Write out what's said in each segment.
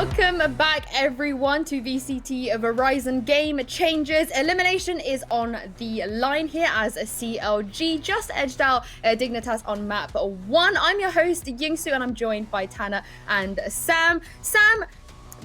Welcome back everyone to VCT Verizon Game Changers. Elimination is on the line here as CLG just edged out Dignitas on map 1. I'm your host Yingsu and I'm joined by Tanner and Sam. Sam,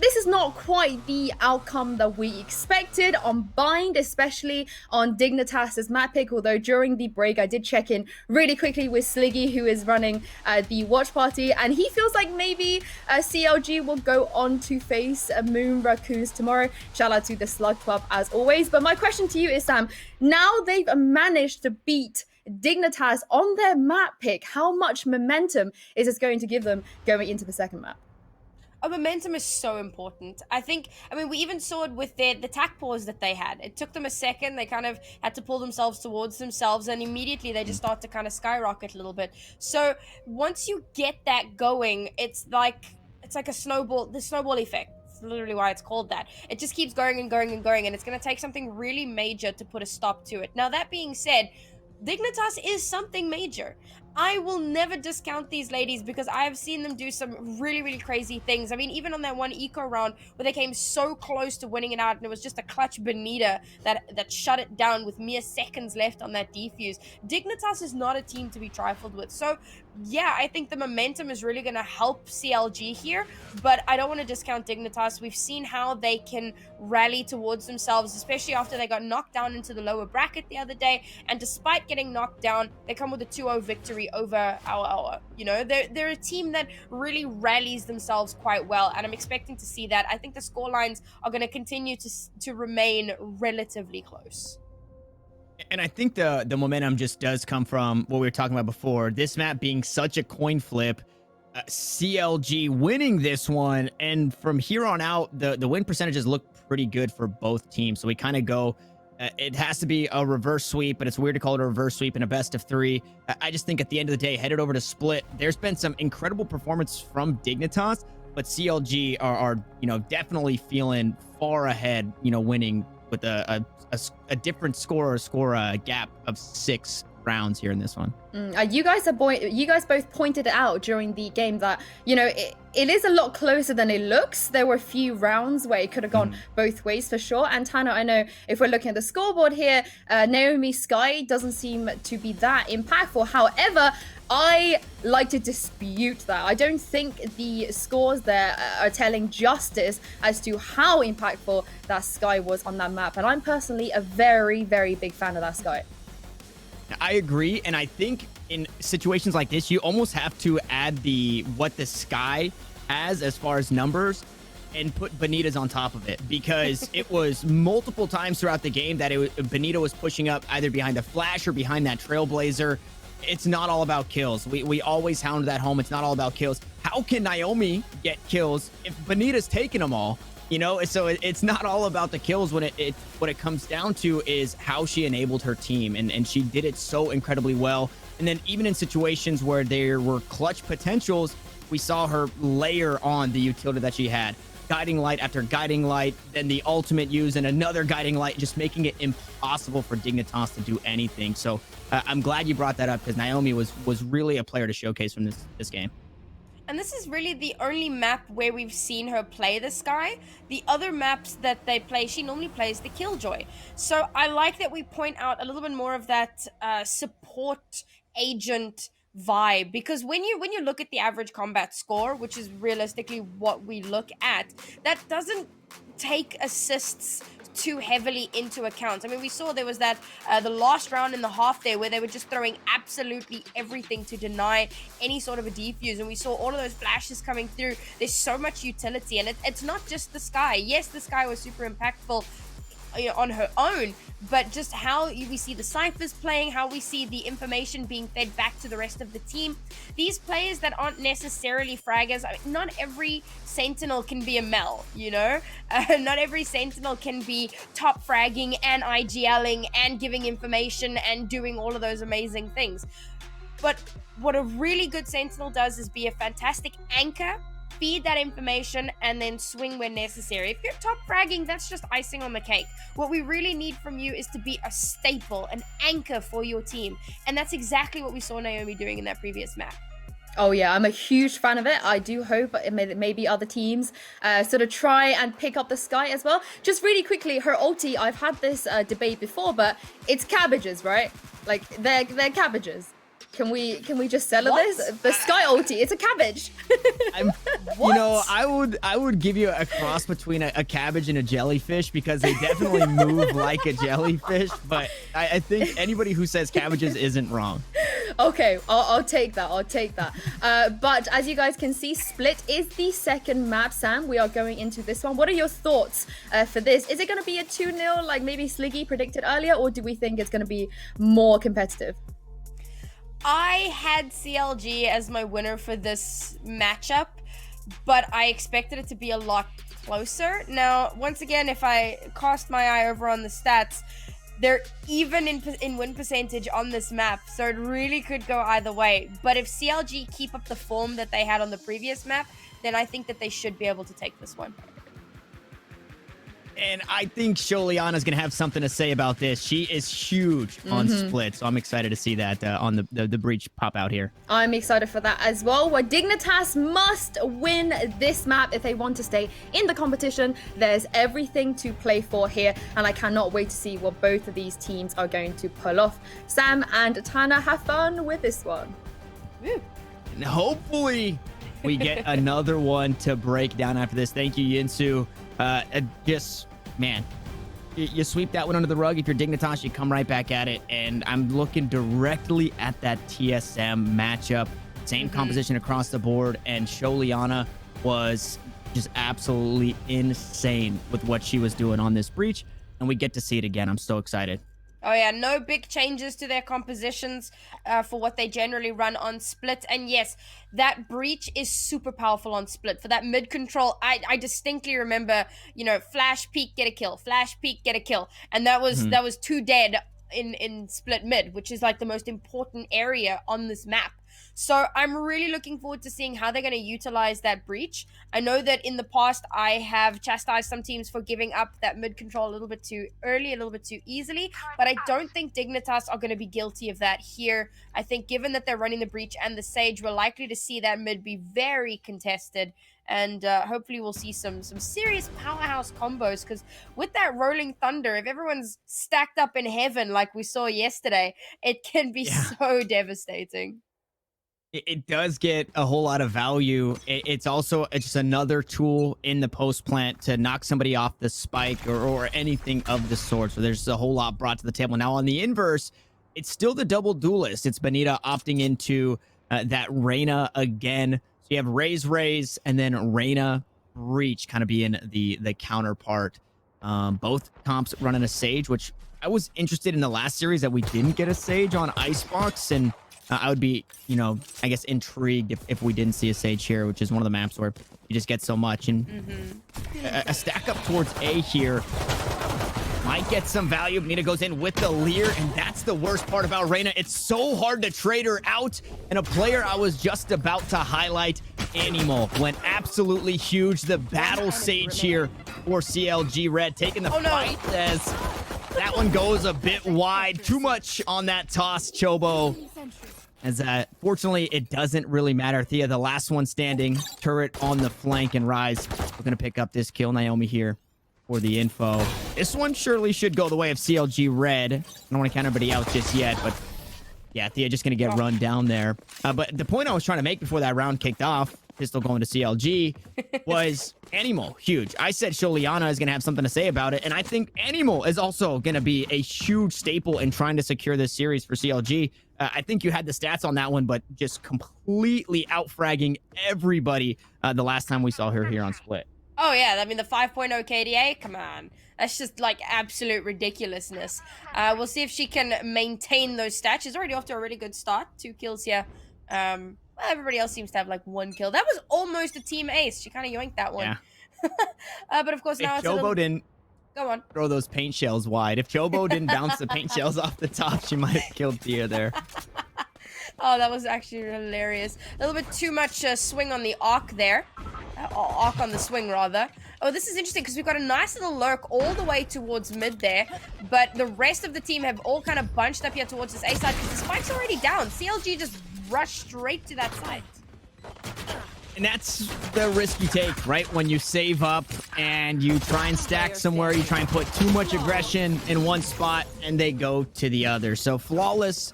this is not quite the outcome that we expected on Bind, especially on Dignitas' map pick, although during the break I did check in really quickly with Sliggy, who is running the watch party, and he feels like maybe CLG will go on to face Moon Raccoons tomorrow. Shout out to the Slug Club as always. But my question to you is, Sam, now they've managed to beat Dignitas on their map pick, how much momentum is this going to give them going into the second map? Momentum is so important. I mean, we even saw it with the tack pause that they had. It took them a second. They kind of had to pull themselves towards themselves, and immediately they just start to kind of skyrocket a little bit. So once you get that going, it's like a snowball, the snowball effect. It's literally why it's called that. It just keeps going and going and going, and it's going to take something really major to put a stop to it. Now, that being said, Dignitas is something major. I will never discount these ladies because I have seen them do some really, really crazy things. I mean, even on that one eco round where they came so close to winning it out and it was just a clutch Benita that shut it down with mere seconds left on that defuse. Dignitas is not a team to be trifled with. So, yeah, I think the momentum is really going to help CLG here, but I don't want to discount Dignitas. We've seen how they can rally towards themselves, especially after they got knocked down into the lower bracket the other day, and despite getting knocked down, they come with a 2-0 victory over our. You know, they're a team that really rallies themselves quite well, and I'm expecting to see that. I think the score lines are going to continue to remain relatively close. And I think the momentum just does come from what we were talking about before. This map being such a coin flip, CLG winning this one, and from here on out, the win percentages look pretty good for both teams. So we kind of go, it has to be a reverse sweep, but it's weird to call it a reverse sweep in a best of 3. I just think at the end of the day, headed over to Split, there's been some incredible performance from Dignitas, but CLG are definitely feeling far ahead, winning with a different score gap of 6 rounds here in this one. You guys both pointed it out during the game that it is a lot closer than it looks. There were a few rounds where it could have gone both ways for sure. And Tanner, I know if we're looking at the scoreboard here, Naomi Sky doesn't seem to be that impactful. However, I like to dispute that. I don't think the scores there are telling justice as to how impactful that Sky was on that map. And I'm personally a very, very big fan of that Sky. I agree, and I think in situations like this, you almost have to add what the Sky has as far as numbers and put Benita's on top of it, because it was multiple times throughout the game that Benita was pushing up either behind the flash or behind that Trailblazer. It's not all about kills. We always hound that home. It's not all about kills. How can Naomi get kills if Benita's taking them all? So it's not all about the kills. What it comes down to is how she enabled her team, and she did it so incredibly well. And then even in situations where there were clutch potentials, we saw her layer on the utility that she had. Guiding light after guiding light, then the ultimate use and another guiding light, just making it impossible for Dignitas to do anything. So I'm glad you brought that up, because Naomi was really a player to showcase from this game. And this is really the only map where we've seen her play the Sky. The other maps that they play, she normally plays the Killjoy. So I like that we point out a little bit more of that support agent vibe, because when you look at the average combat score, which is realistically what we look at, that doesn't take assists too heavily into account. I mean, we saw there was that the last round in the half there where they were just throwing absolutely everything to deny any sort of a defuse, and we saw all of those flashes coming through. There's so much utility, and it's not just the Sky. Yes, the Sky was super impactful on her own, but just how we see the ciphers playing, how we see the information being fed back to the rest of the team. These players that aren't necessarily fraggers, I mean, not every Sentinel can be a Mel, not every Sentinel can be top fragging and IGLing and giving information and doing all of those amazing things. But what a really good Sentinel does is be a fantastic anchor, feed that information, and then swing when necessary. If you're top fragging, that's just icing on the cake. What we really need from you is to be a staple, an anchor for your team. And that's exactly what we saw Naomi doing in that previous map. Oh yeah, I'm a huge fan of it. I do hope maybe other teams sort of try and pick up the Sky as well. Just really quickly, her ulti, I've had this debate before, but it's cabbages, right? Like they're cabbages. Can we just settle this? The Sky ulti, it's a cabbage. You know, I would give you a cross between a cabbage and a jellyfish because they definitely move like a jellyfish. But I think anybody who says cabbages isn't wrong. Okay, I'll take that. I'll take that. But as you guys can see, Split is the second map. Sam, we are going into this one. What are your thoughts for this? Is it going to be a 2-0 like maybe Sliggy predicted earlier, or do we think it's going to be more competitive? I had CLG as my winner for this matchup, but I expected it to be a lot closer. Now, once again, if I cast my eye over on the stats, they're even in win percentage on this map, so it really could go either way. But if CLG keep up the form that they had on the previous map, then I think that they should be able to take this one. And I think Sholiana's going to have something to say about this. She is huge on Split, so I'm excited to see that on the breach pop out here. I'm excited for that as well. Where Dignitas must win this map if they want to stay in the competition. There's everything to play for here, and I cannot wait to see what both of these teams are going to pull off. Sam and Tana, have fun with this one. Woo. And hopefully we get another one to break down after this. Thank you, Yinsu. Man, you sweep that one under the rug. If you're Dignitas, you come right back at it. And I'm looking directly at that TSM matchup. Same composition across the board. And Sholiana was just absolutely insane with what she was doing on this breach. And we get to see it again. I'm so excited. Oh yeah, no big changes to their compositions for what they generally run on Split. And yes, that breach is super powerful on Split. For that mid control, I distinctly remember, you know, flash peek, get a kill, flash peek, get a kill. And that was 2 dead in Split mid, which is like the most important area on this map. So I'm really looking forward to seeing how they're going to utilize that breach. I know that in the past, I have chastised some teams for giving up that mid control a little bit too early, a little bit too easily, but I don't think Dignitas are going to be guilty of that here. I think given that they're running the breach and the Sage, we're likely to see that mid be very contested. And hopefully we'll see some serious powerhouse combos, because with that Rolling Thunder, if everyone's stacked up in heaven like we saw yesterday, it can be so devastating. It does get a whole lot of value. It's also just another tool in the post plant to knock somebody off the spike or anything of the sort. So there's a whole lot brought to the table. Now on the inverse, it's still the double duelist. It's Bonita opting into that Reyna again. So you have Raze, and then Reyna Breach kind of being the counterpart. Both comps running a Sage, which I was interested in the last series that we didn't get a Sage on Icebox, and I would be, you know, I guess intrigued if we didn't see a Sage here, which is one of the maps where you just get so much. And a stack up towards A here might get some value. Bonita goes in with the Leer, and that's the worst part about Reyna. It's so hard to trade her out. And a player I was just about to highlight, Animal, went absolutely huge. The battle Sage here for CLG Red, taking the fight as that one goes a bit wide. Too much on that toss, Chobo. As fortunately, it doesn't really matter. Thea, the last one standing. Turret on the flank, and Rise, we're going to pick up this kill. Naomi here for the info. This one surely should go the way of CLG Red. I don't want to count everybody out just yet, but yeah, Thea just going to get run down there. But the point I was trying to make before that round kicked off, pistol going to CLG, was Animal, huge. I said Sholiana is going to have something to say about it, and I think Animal is also going to be a huge staple in trying to secure this series for CLG. I think you had the stats on that one, but just completely out-fragging everybody the last time we saw her here on Split. Oh, yeah. I mean, the 5.0 KDA, come on. That's just, like, absolute ridiculousness. We'll see if she can maintain those stats. She's already off to a really good start. 2 kills here. Well, everybody else seems to have, like, 1 kill. That was almost a team ace. She kind of yoinked that one. Yeah. But, of course, now if it's a little... didn't Go on. Throw those paint shells wide. If Chobo didn't bounce the paint shells off the top, she might have killed Tia there. Oh, that was actually hilarious. A little bit too much swing on the arc there. Arc on the swing, rather. Oh, this is interesting because we've got a nice little lurk all the way towards mid there. But the rest of the team have all kind of bunched up here towards this A side because the spike's already down. CLG just rushed straight to that side. And that's the risk you take, right? When you save up and you try and stack somewhere, you try and put too much aggression in one spot and they go to the other. So flawless,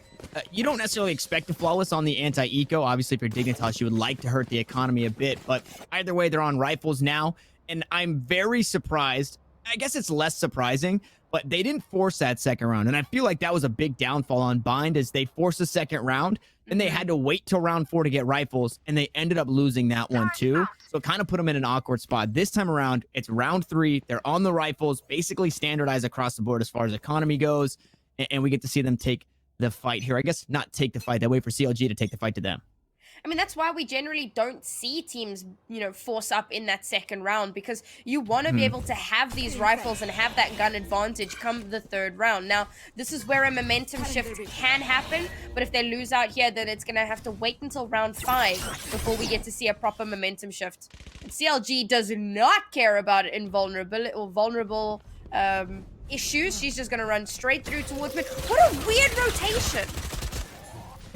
you don't necessarily expect a flawless on the anti-eco. Obviously, if you're Dignitas, you would like to hurt the economy a bit, but either way, they're on rifles now. And I'm very surprised. I guess it's less surprising, but they didn't force that second round. And I feel like that was a big downfall on Bind, as they forced the second round. Then they had to wait till round 4 to get rifles, and they ended up losing that one too. So it kind of put them in an awkward spot. This time around, it's round 3. They're on the rifles, basically standardized across the board as far as economy goes, and we get to see them take the fight here. I guess not take the fight. They wait for CLG to take the fight to them. I mean, that's why we generally don't see teams, force up in that second round, because you want to be able to have these rifles and have that gun advantage come the third round. Now, this is where a momentum shift can happen, but if they lose out here, then it's going to have to wait until round 5 before we get to see a proper momentum shift. And CLG does not care about invulnerability or vulnerable issues. She's just going to run straight through towards mid. What a weird rotation.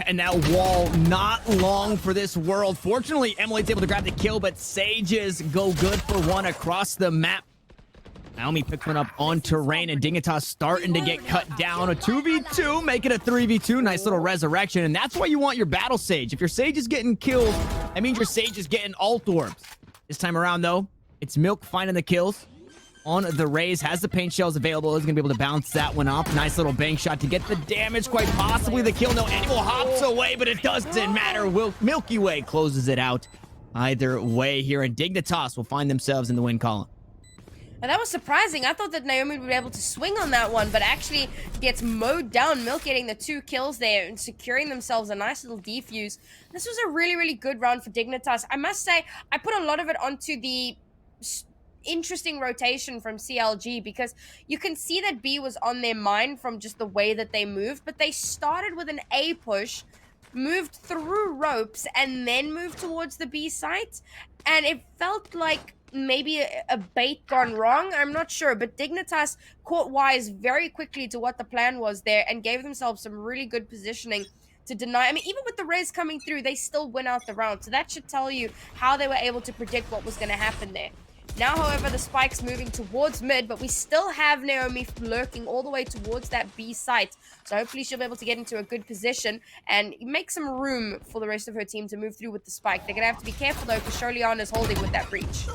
And that wall, not long for this world. Fortunately, Emily's able to grab the kill, but Sages go good for one across the map. Naomi picks one up on terrain, and Dignitas starting to get cut down. A 2v2, make it a 3v2. Nice little resurrection, and that's why you want your battle Sage. If your Sage is getting killed, that means your Sage is getting ult orbs. This time around, though, it's Milk finding the kills on the Raze, has the paint shells available, is going to be able to bounce that one off. Nice little bank shot to get the damage, quite possibly the kill. No, Animal hops away, but it doesn't matter. Milky Way closes it out either way here, and Dignitas will find themselves in the win column. And that was surprising. I thought that Naomi would be able to swing on that one, but actually gets mowed down. Milk getting the 2 kills there and securing themselves a nice little defuse. This was a really, really good round for Dignitas. I must say, I put a lot of it onto the interesting rotation from CLG, because you can see that B was on their mind from just the way that they moved, but they started with an A push, moved through ropes, and then moved towards the B site, and it felt like maybe a bait gone wrong. I'm not sure, but Dignitas caught wise very quickly to what the plan was there and gave themselves some really good positioning to deny. I mean, even with the Raze coming through, they still win out the round, so that should tell you how they were able to predict what was going to happen there. Now, however, the spike's moving towards mid, but we still have Naomi lurking all the way towards that B site. So hopefully she'll be able to get into a good position and make some room for the rest of her team to move through with the spike. They're going to have to be careful, though, because Sholiana is holding with that breach.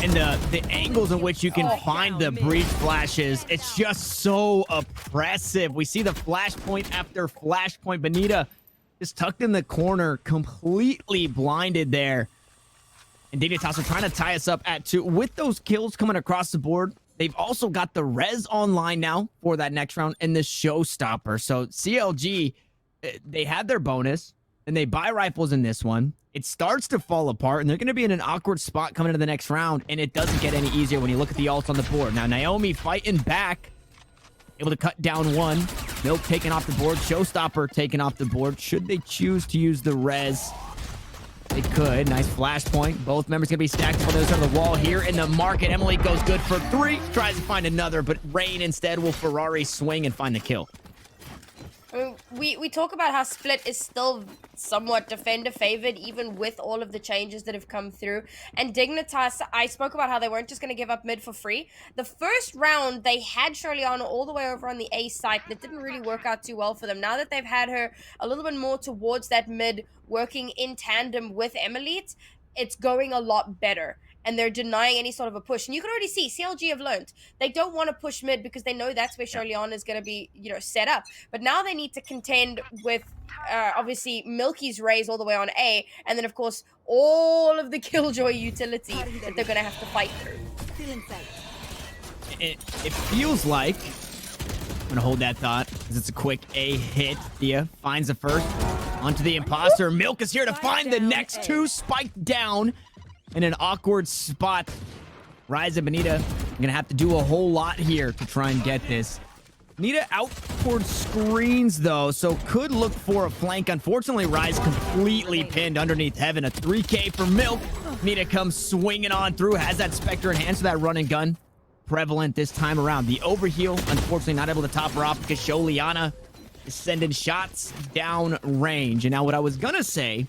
And the angles in which you can find the breach flashes, it's just so oppressive. We see the flashpoint after flashpoint. Bonita just tucked in the corner, completely blinded there. And Dignitas are trying to tie us up at 2. With those kills coming across the board, they've also got the res online now for that next round and the showstopper. So CLG, they had their bonus, and they buy rifles in this one. It starts to fall apart, and they're going to be in an awkward spot coming into the next round, and it doesn't get any easier when you look at the ults on the board. Now, Naomi fighting back, able to cut down one. Milk taken off the board. Showstopper taken off the board. Should they choose to use the res? They could. Nice flashpoint. Both members going to be stacked on the other side of the wall here in the market. Emily goes good for 3. Tries to find another, but Rain instead will Ferrari swing and find the kill. I mean, we talk about how Split is still somewhat defender favored, even with all of the changes that have come through. And Dignitas, I spoke about how they weren't just going to give up mid for free. The first round, they had Sholiana all the way over on the A site, and it didn't really work out too well for them. Now that they've had her a little bit more towards that mid, working in tandem with Emily, it's going a lot better. And they're denying any sort of a push. And you can already see, CLG have learned. They don't want to push mid because they know that's where Sholiana is going to be, set up. But now they need to contend with, obviously, Milky's Raze all the way on A. And then, of course, all of the Killjoy utility that they're going to have to fight through. It feels like... I'm going to hold that thought because it's a quick A hit. Thea finds the first. Onto the imposter. Milk is here to find the next 2 spiked down. In an awkward spot. Rise and Bonita are going to have to do a whole lot here to try and get this. Bonita out towards screens, though, so could look for a flank. Unfortunately, Rise completely pinned underneath Heaven. A 3K for Milk. Bonita comes swinging on through. Has that Spectre in hand, so that run and gun prevalent this time around. The overheal, unfortunately, not able to top her off because Sholiana is sending shots down range. And now what I was going to say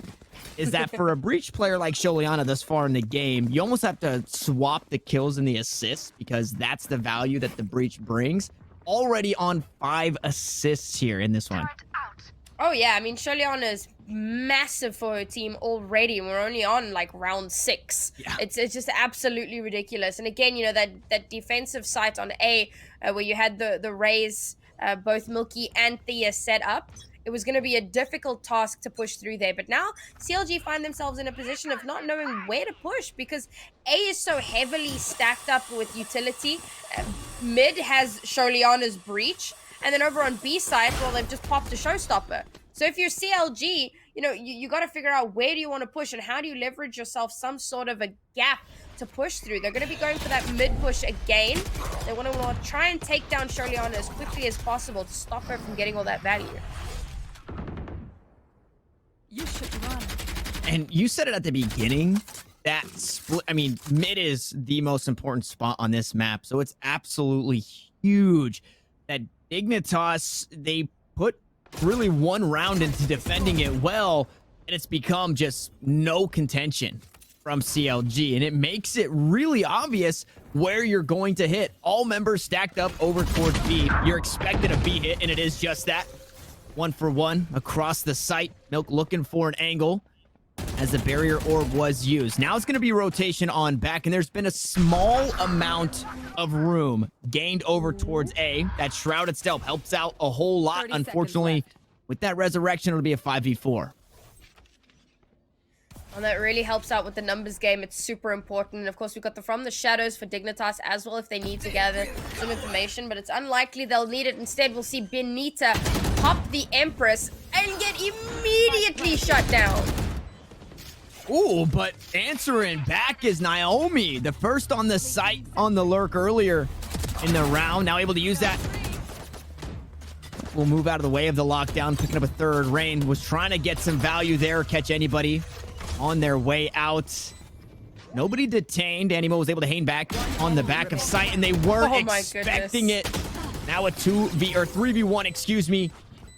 is that for a Breach player like Sholiana thus far in the game, you almost have to swap the kills and the assists because that's the value that the Breach brings. Already on 5 assists here in this one. Oh yeah, I mean, Sholiana is massive for her team already. We're only on like round 6. Yeah. It's just absolutely ridiculous. And again, you know, that defensive site on A, where you had the Rays, both Milky and Thea set up, it was going to be a difficult task to push through there. But now CLG find themselves in a position of not knowing where to push because A is so heavily stacked up with utility. Mid has Sholiana's Breach. And then over on B side, well, they've just popped a showstopper. So if you're CLG, you know, you got to figure out where do you want to push and how do you leverage yourself some sort of a gap to push through. They're going to be going for that mid push again. They want to try and take down Sholiana as quickly as possible to stop her from getting all that value. You should run. And you said it at the beginning, that split, I mean, mid is the most important spot on this map. So it's absolutely huge that Dignitas, they put really one round into defending it well, and it's become just no contention from CLG, and it makes it really obvious where you're going to hit. All members stacked up over towards B. You're expected a B hit, and it is just that. 1 for 1 across the site. Milk looking for an angle as the barrier orb was used. Now it's going to be rotation on back, and there's been a small amount of room gained over towards A. That shrouded stealth helps out a whole lot. Unfortunately, with that resurrection, it'll be a 5v4. And that really helps out with the numbers game. It's super important. And of course, we've got the From the Shadows for Dignitas as well if they need to gather some information. But it's unlikely they'll need it. Instead, we'll see Benita pop the Empress and get immediately shut down. Ooh, but answering back is Naomi. The first on the site on the lurk earlier in the round. Now able to use that. We'll move out of the way of the lockdown. Picking up a third. Rain was trying to get some value there. Catch anybody on their way out. Nobody detained. Animo was able to hang back on the back of site, and they weren't expecting it. Now a 3v1, excuse me.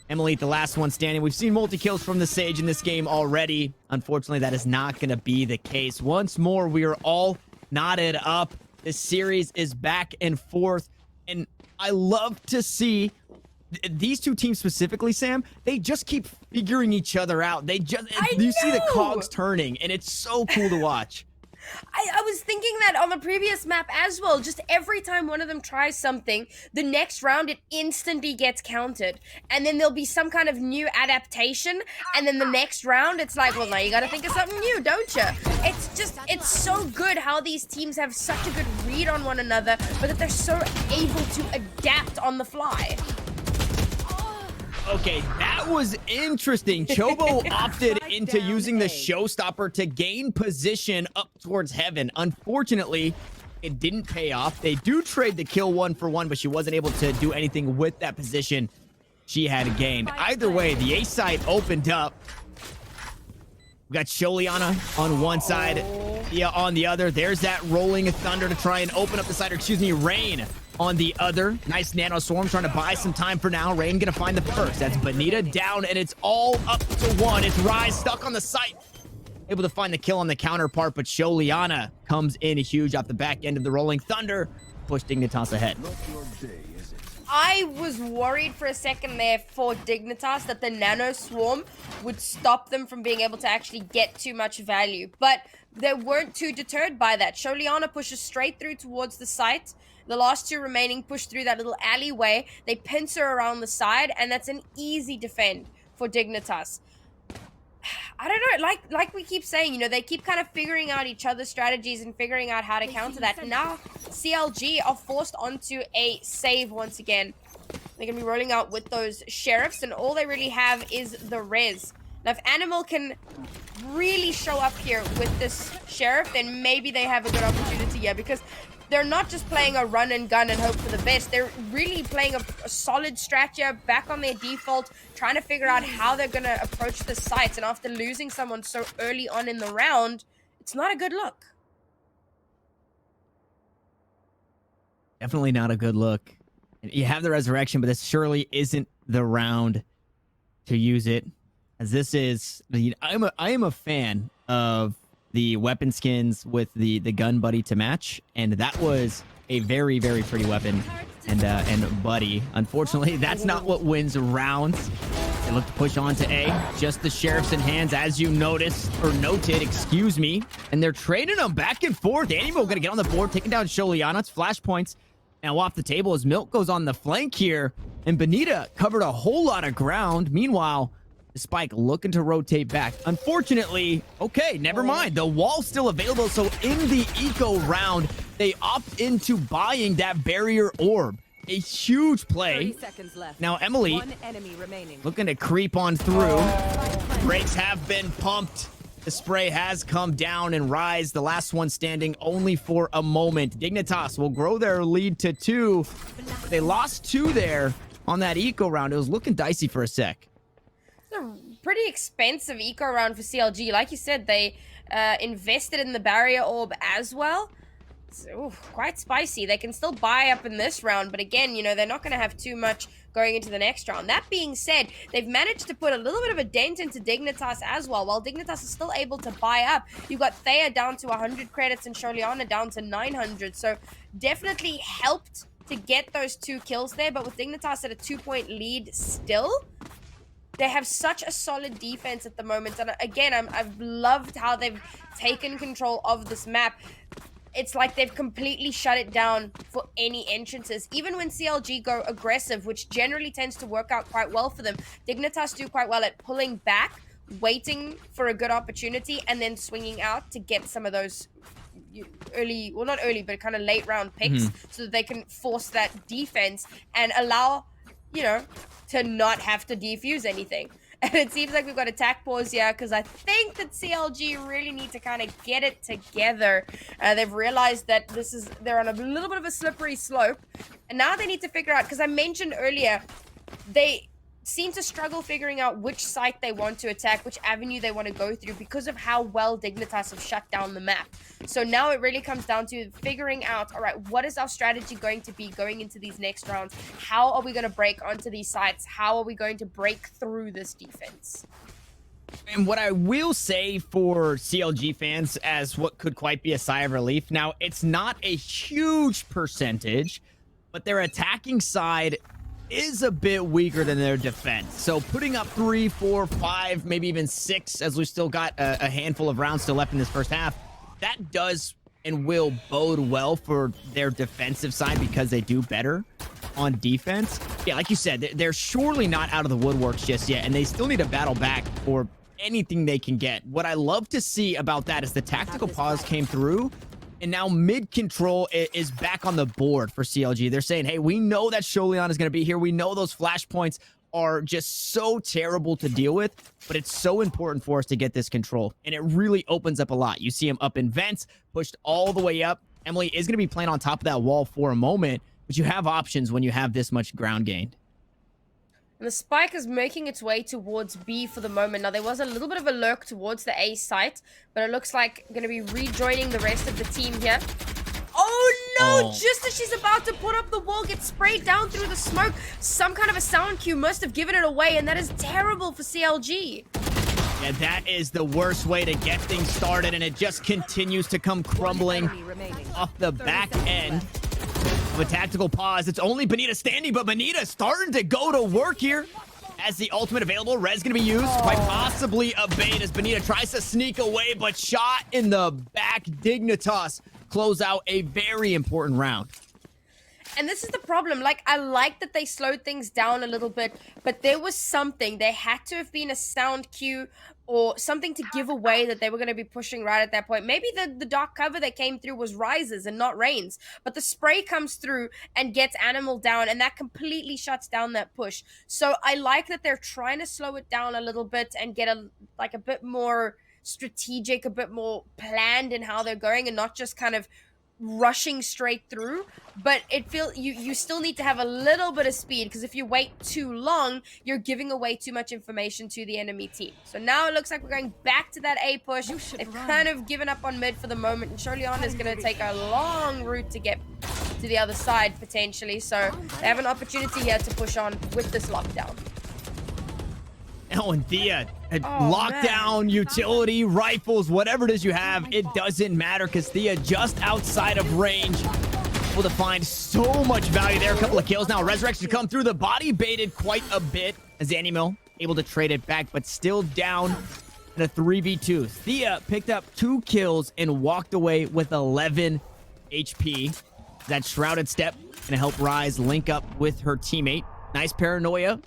Emily, the last one standing. We've seen multi-kills from the Sage in this game already. Unfortunately, that is not going to be the case. Once more, we are all knotted up. This series is back and forth, and I love to see these two teams specifically, Sam. They just keep figuring each other out. You see the cogs turning, and it's so cool to watch. I was thinking that on the previous map as well. Just every time one of them tries something, the next round it instantly gets countered. And then there'll be some kind of new adaptation. And then the next round, it's like, well, now you gotta think of something new, don't you? It's so good how these teams have such a good read on one another, but that they're so able to adapt on the fly. Okay, that was interesting. Chobo opted into using the showstopper to gain position up towards heaven. Unfortunately, it didn't pay off. They do trade the kill 1 for 1, but she wasn't able to do anything with that position she had gained. Either way, the A side opened up. We got Sholiana on one side, Thea on the other. There's that rolling thunder to try and open up the side, or excuse me, Rain on the other. Nice nano swarm trying to buy some time for now. Rain gonna find the first. That's Benita down, and it's all up to 1. It's Rise stuck on the site. Able to find the kill on the counterpart, but Sholiana comes in huge off the back end of the rolling thunder. Push Dignitas ahead. I was worried for a second there for Dignitas that the nano swarm would stop them from being able to actually get too much value, but they weren't too deterred by that. Sholiana pushes straight through towards the site. The last two remaining push through that little alleyway. They pincer around the side, and that's an easy defend for Dignitas. I don't know, like we keep saying, you know, they keep kind of figuring out each other's strategies and figuring out how to counter that. Now, CLG are forced onto a save once again. They're going to be rolling out with those sheriffs, and all they really have is the res. Now, if Animal can really show up here with this sheriff, then maybe they have a good opportunity here, because they're not just playing a run and gun and hope for the best. They're really playing a solid strat here, back on their default, trying to figure out how they're going to approach the sites. And after losing someone so early on in the round, it's not a good look. Definitely not a good look. You have the resurrection, but this surely isn't the round to use it. as this is, I am a fan of the weapon skins with the gun buddy to match, and that was a very, very pretty weapon and buddy. Unfortunately, that's not what wins rounds. They look to push on to A. Just the sheriffs in hands, as you noticed, or noted, excuse me. And they're trading them back and forth. Animo going to get on the board, taking down Sholiana. It's flashpoints now off the table as Milk goes on the flank here. And Benita covered a whole lot of ground. Meanwhile, the Spike looking to rotate back. Unfortunately, okay, never mind. The wall's still available. So in the eco round, they opt into buying that barrier orb. A huge play. 30 seconds left. Now Emily One enemy remaining. looking to creep on through. Brakes have been pumped. The spray has come down, and Rise, the last one standing, only for a moment. Dignitas will grow their lead to 2. But they lost 2 there on that eco round. It was looking dicey for a sec. It's a pretty expensive eco round for CLG. Like you said, they invested in the barrier orb as well. Ooh, quite spicy. They can still buy up in this round, but again, you know, they're not going to have too much going into the next round. That being said, they've managed to put a little bit of a dent into Dignitas as well. While Dignitas is still able to buy up, you've got Thea down to 100 credits and Sholiana down to 900. So definitely helped to get those 2 kills there, but with Dignitas at a 2-point lead still, they have such a solid defense at the moment. And again, I've loved how they've taken control of this map. It's like they've completely shut it down for any entrances. Even when CLG go aggressive, which generally tends to work out quite well for them, Dignitas do quite well at pulling back, waiting for a good opportunity, and then swinging out to get some of those early, well, not early, but kind of late round picks, so that they can force that defense and allow, you know, to not have to defuse anything. And it seems like we've got attack pause here because I think that CLG really need to kind of get it together. They've realized that they're on a little bit of a slippery slope. And now they need to figure out, because I mentioned earlier, they seem to struggle figuring out which site they want to attack, which avenue they want to go through because of how well Dignitas have shut down the map. So now it really comes down to figuring out, all right, what is our strategy going to be going into these next rounds? How are we going to break onto these sites? How are we going to break through this defense? And what I will say for CLG fans as what could quite be a sigh of relief, now it's not a huge percentage, but their attacking side is a bit weaker than their defense. So putting up 3, 4, 5, maybe even 6, as we've still got a handful of rounds still left in this first half, that does and will bode well for their defensive side because they do better on defense. Yeah, like you said, they're surely not out of the woodworks just yet, and they still need to battle back for anything they can get. What I love to see about that is the tactical pause came through, and now mid control is back on the board for CLG. They're saying, hey, we know that Sholiana is going to be here. We know those flashpoints are just so terrible to deal with, but it's so important for us to get this control. And it really opens up a lot. You see him up in vents, pushed all the way up. Emily is going to be playing on top of that wall for a moment, but you have options when you have this much ground gained. And the spike is making its way towards B for the moment. Now, there was a little bit of a lurk towards the A site, but it looks like going to be rejoining the rest of the team here. Oh, no! Just as she's about to put up the wall, gets sprayed down through the smoke. Some kind of a sound cue must have given it away, and that is terrible for CLG. Yeah, that is the worst way to get things started, and it just continues to come crumbling off the back end of a tactical pause. It's only Benita standing, but Benita starting to go to work here. As the ultimate available, Res going to be used, quite possibly a bait as Benita tries to sneak away, but shot in the back. Dignitas close out a very important round. And this is the problem. Like, I like that they slowed things down a little bit, but there was something. There had to have been a sound cue or something to give away that they were going to be pushing right at that point. Maybe the dark cover that came through was Rises and not Rains, but the spray comes through and gets Animal down, and that completely shuts down that push. So I like that they're trying to slow it down a little bit and get a bit more strategic, a bit more planned in how they're going, and not just kind of rushing straight through. But it feels you still need to have a little bit of speed, because if you wait too long, you're giving away too much information to the enemy team. So now it looks like we're going back to that A push. They've kind of given up on mid for the moment, and Sholiana is going to take a long route to get to the other side potentially. So they have an opportunity here to push on with this lockdown. Oh, and Thea, Oh, lockdown, utility, rifles, whatever it is you have, it doesn't matter because Thea just outside of range. Able to find so much value there. A couple of kills now. Resurrection come through. The body baited quite a bit as Animal able to trade it back, but still down in a 3v2. Thea picked up 2 kills and walked away with 11 HP. That shrouded step gonna help Rise link up with her teammate. Nice paranoia.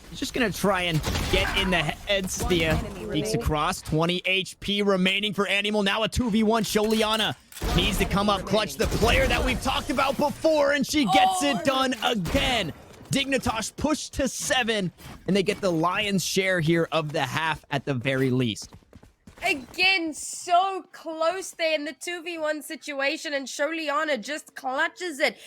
He's just gonna try and get in the heads. Thea peeks across. 20 HP remaining for Animal. Now a 2v1. Sholiana needs to come up clutch, the player that we've talked about before, and she gets it done again. Dignitas pushed to 7, and they get the lion's share here of the half at the very least. Again, so close there in the 2v1 situation, and Sholiana just clutches it.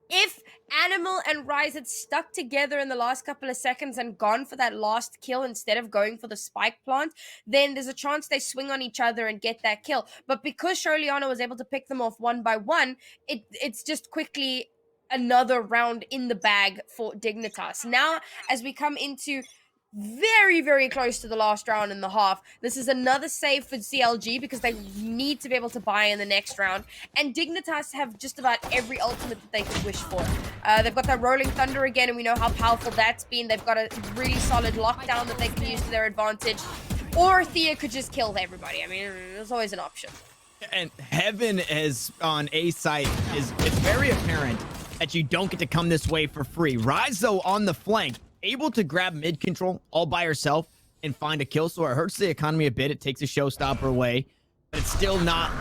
If Animal and Rise had stuck together in the last couple of seconds and gone for that last kill instead of going for the spike plant, then there's a chance they swing on each other and get that kill. But because Sholiana was able to pick them off one by one, it's just quickly another round in the bag for Dignitas. Now, as we come into very, very close to the last round and a half. This is another save for CLG because they need to be able to buy in the next round. And Dignitas have just about every ultimate that they could wish for. They've got that Rolling Thunder again, and we know how powerful that's been. They've got a really solid lockdown that they can use to their advantage. Or Thea could just kill everybody. I mean, there's always an option. And Heaven is on A site. It's very apparent that you don't get to come this way for free. Rise, though, on the flank, able to grab mid control all by herself and find a kill. So it hurts the economy a bit. It takes a showstopper away, but it's still not,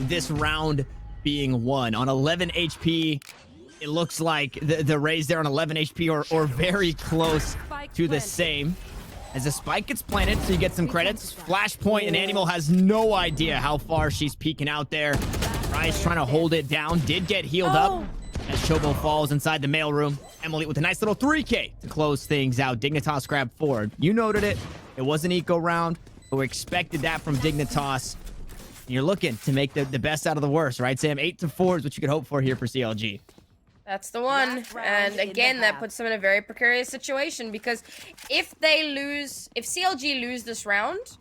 this round being won. On 11 HP, it looks like the Rays there on 11 HP or very close to the same. As the spike gets planted, so you get some credits. Flashpoint, and Animal has no idea how far she's peeking out there. Rise trying to hold it down. Did get healed up as Chobo falls inside the mailroom. Emily with a nice little 3K to close things out. Dignitas grabbed forward. You noted it. It was an eco round, but we expected that from Dignitas. And you're looking to make the best out of the worst, right, Sam? 8-4 is what you could hope for here for CLG. That's the one. And again, that puts them in a very precarious situation because if CLG lose this round,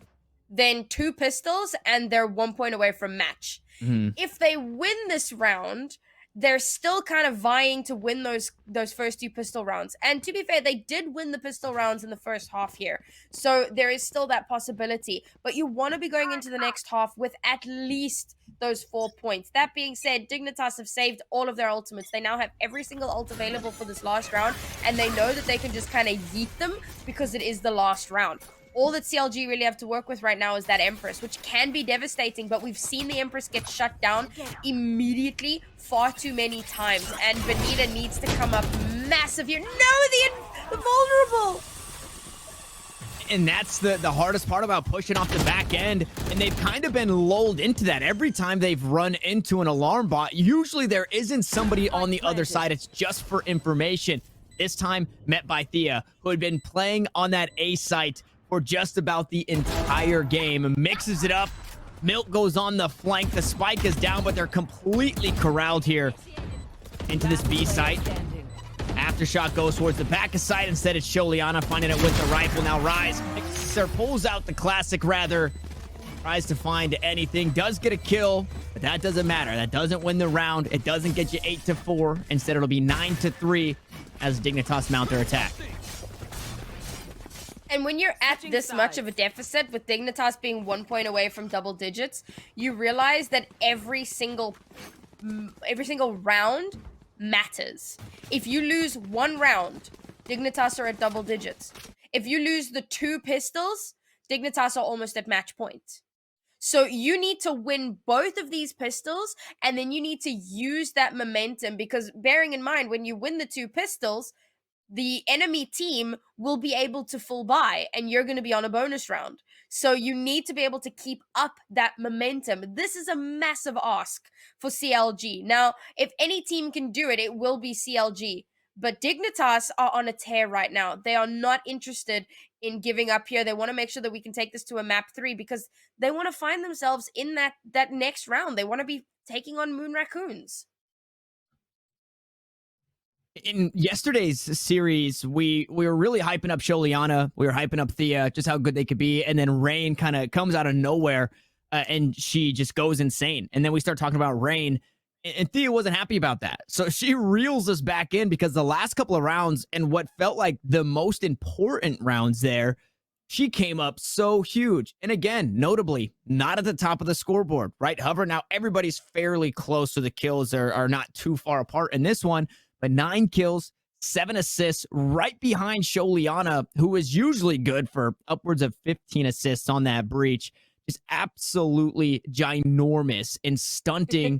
then 2 pistols and they're 1 point away from match. If they win this round, they're still kind of vying to win those first 2 pistol rounds. And to be fair, they did win the pistol rounds in the first half here. So there is still that possibility. But you want to be going into the next half with at least those 4 points. That being said, Dignitas have saved all of their ultimates. They now have every single ult available for this last round. And they know that they can just kind of yeet them because it is the last round. All that CLG really have to work with right now is that Empress, which can be devastating, but we've seen the Empress get shut down immediately far too many times, and Benita needs to come up massive here. No, the vulnerable! And that's the hardest part about pushing off the back end, and they've kind of been lulled into that. Every time they've run into an alarm bot, usually there isn't somebody on the other side. It's just for information. This time met by Thea, who had been playing on that A site for just about the entire game. Mixes it up. Milk goes on the flank. The spike is down, but they're completely corralled here into this B site. Aftershock goes towards the back of site. Instead, it's Sholiana finding it with the rifle. Now Rise pulls out the classic, rather. Tries to find anything. Does get a kill, but that doesn't matter. That doesn't win the round. It doesn't get you 8-4. Instead, it'll be 9-3 as Dignitas mount their attack. And when you're at this much of a deficit, with Dignitas being 1 point away from double digits, you realize that every single round matters. If you lose 1 round, Dignitas are at double digits. If you lose the 2 pistols, Dignitas are almost at match point. So you need to win both of these pistols, and then you need to use that momentum, because bearing in mind, when you win the 2 pistols, the enemy team will be able to full buy, and you're going to be on a bonus round. So you need to be able to keep up that momentum. This is a massive ask for CLG. Now, if any team can do it, it will be CLG. But Dignitas are on a tear right now. They are not interested in giving up here. They want to make sure that we can take this to a map 3, because they want to find themselves in that next round. They want to be taking on Moon Raccoons. In yesterday's series, we were really hyping up Sholiana. We were hyping up Thea, just how good they could be. And then Rain kind of comes out of nowhere and she just goes insane. And then we start talking about Rain, and Thea wasn't happy about that. So she reels us back in because the last couple of rounds and what felt like the most important rounds there, she came up so huge. And again, notably, not at the top of the scoreboard, right? However, now everybody's fairly close, so the kills are not too far apart in this one. But 9 kills, 7 assists, right behind Sholiana, who is usually good for upwards of 15 assists on that breach. Just absolutely ginormous and stunting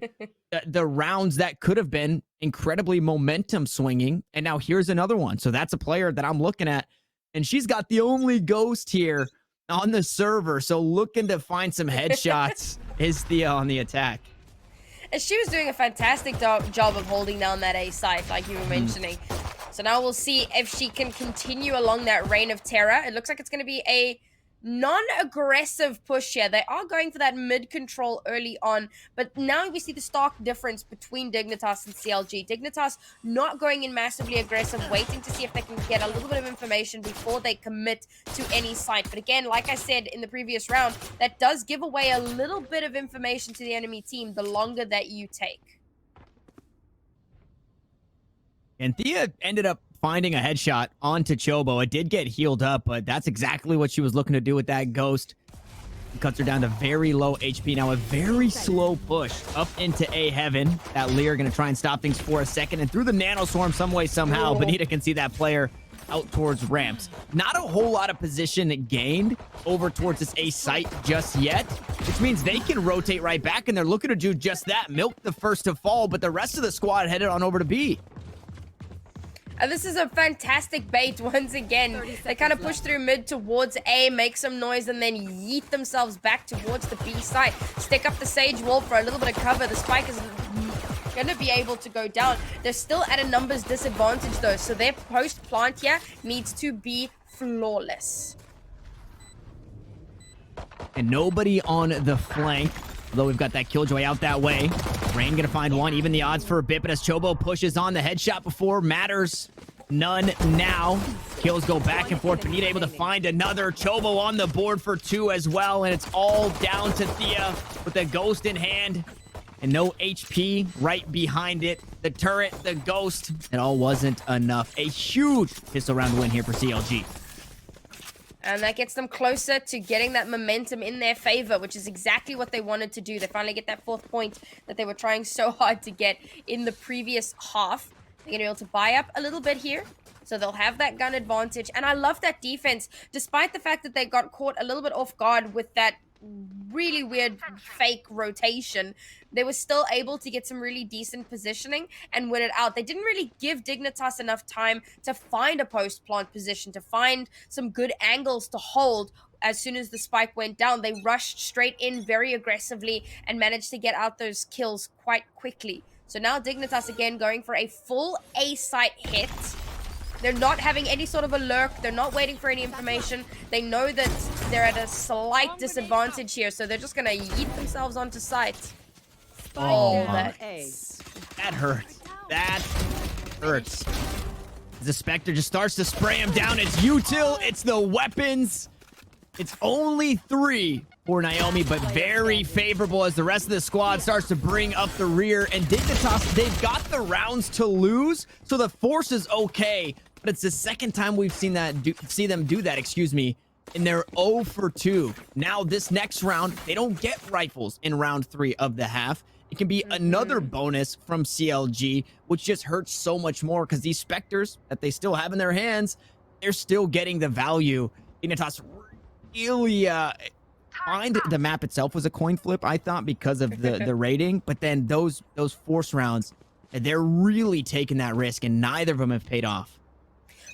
the rounds that could have been incredibly momentum swinging. And now here's another one. So that's a player that I'm looking at, and she's got the only ghost here on the server. So looking to find some headshots is Thea on the attack. And she was doing a fantastic job of holding down that A site, like you were mentioning. So now we'll see if she can continue along that reign of terror. It looks like it's going to be a non-aggressive push here. They are going for that mid control early on, but now we see the stark difference between Dignitas and CLG. Dignitas not going in massively aggressive, waiting to see if they can get a little bit of information before they commit to any site. But again, like I said in the previous round, that does give away a little bit of information to the enemy team the longer that you take. And Thea ended up finding a headshot onto Chobo. It did get healed up, but that's exactly what she was looking to do with that ghost. It cuts her down to very low HP. Now a very slow push up into A heaven. That Lear going to try and stop things for a second. And through the nanoswarm some way, somehow, Bonita can see that player out towards ramps. Not a whole lot of position gained over towards this A site just yet, which means they can rotate right back, and they're looking to do just that. Milk the first to fall, but the rest of the squad headed on over to B. And this is a fantastic bait once again. They kind of push through mid towards A, make some noise, and then yeet themselves back towards the B site. Stick up the Sage Wall for a little bit of cover. The Spike is going to be able to go down. They're still at a numbers disadvantage though, so their post plant here needs to be flawless. And nobody on the flank, although we've got that Killjoy out that way. Rain gonna find one, even the odds for a bit, but as Chobo pushes on, the headshot before matters none now. Kills go back and forth. Bonita able to find another. Chobo on the board for 2 as well, and it's all down to Thea with the ghost in hand. And no HP right behind it. The turret, the ghost, it all wasn't enough. A huge pistol round win here for CLG. And that gets them closer to getting that momentum in their favor, which is exactly what they wanted to do. They finally get that 4th point that they were trying so hard to get in the previous half. They're going to be able to buy up a little bit here. So they'll have that gun advantage. And I love that defense, despite the fact that they got caught a little bit off guard with that really weird fake rotation. They were still able to get some really decent positioning and win it out. They didn't really give Dignitas enough time to find a post plant position, to find some good angles to hold. As soon as the spike went down, they rushed straight in very aggressively and managed to get out those kills quite quickly. So now Dignitas again going for a full A site hit. They're not having any sort of a lurk. They're not waiting for any information. They know that they're at a slight disadvantage here, so they're just going to yeet themselves onto site. Oh, that hurts. That hurts. The Spectre just starts to spray him down. It's util. It's the weapons. It's only 3 for Naomi, but very favorable as the rest of the squad starts to bring up the rear. And Dignitas, they've got the rounds to lose, so the force is okay. But it's the second time we've seen them do that, and they're 0 for 2. Now this next round, they don't get rifles in round 3 of the half. It can be another bonus from CLG, which just hurts so much more because these Spectres that they still have in their hands, they're still getting the value. Dignitas really find the map itself was a coin flip, I thought, because of the rating, but then those force rounds, they're really taking that risk, and neither of them have paid off.